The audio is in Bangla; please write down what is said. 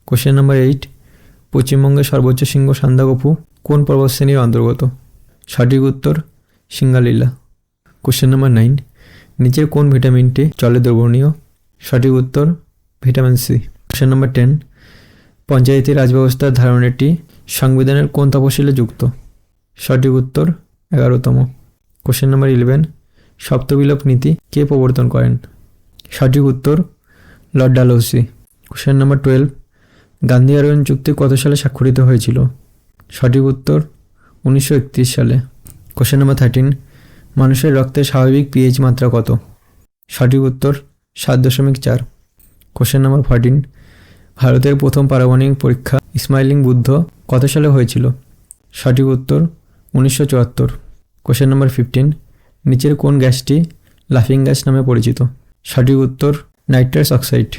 কোশ্চেন নাম্বার 8, পশ্চিমবঙ্গের সর্বোচ্চ শৃঙ্গ সান্দাকফু কোন পর্বতশ্রেণীর অন্তর্গত? সঠিক উত্তর সিঙ্গালীলা। কোশ্চেন নাম্বার 9, নিচের কোন ভিটামিনটি জলে দ্রবণীয়? সঠিক উত্তর ভিটামিন সি। কোশ্চেন নাম্বার 10, পঞ্চায়েতি রাজ ব্যবস্থার ধারণাটি সংবিধানের কোন তফসিলে যুক্ত? সঠিক উত্তর 11তম। কোশ্চেন নাম্বার 11, সপ্তবিলোপ নীতি কে প্রবর্তন করেন? সঠিক উত্তর Lord Dalhousie. Question number 12, Gandhi আরোহণ চুক্তি কত সালে স্বাক্ষরিত হয়েছিল? সঠিক উত্তর 1931 সালে। কোশ্চেন নাম্বার 13, মানুষের রক্তের স্বাভাবিক পিএইচ মাত্রা কত? সঠিক উত্তর 7.4। কোশ্চেন নাম্বার 14, ভারতের প্রথম পারমাণবিক পরীক্ষা ইসমাইলিং বুদ্ধ কত সালে হয়েছিল? সঠিক উত্তর 1974। কোশ্চেন নাম্বার 15, নিচের কোন গ্যাসটি লাফিং গ্যাস নামে পরিচিত? সঠিক উত্তর নাইট্রাস অক্সাইড।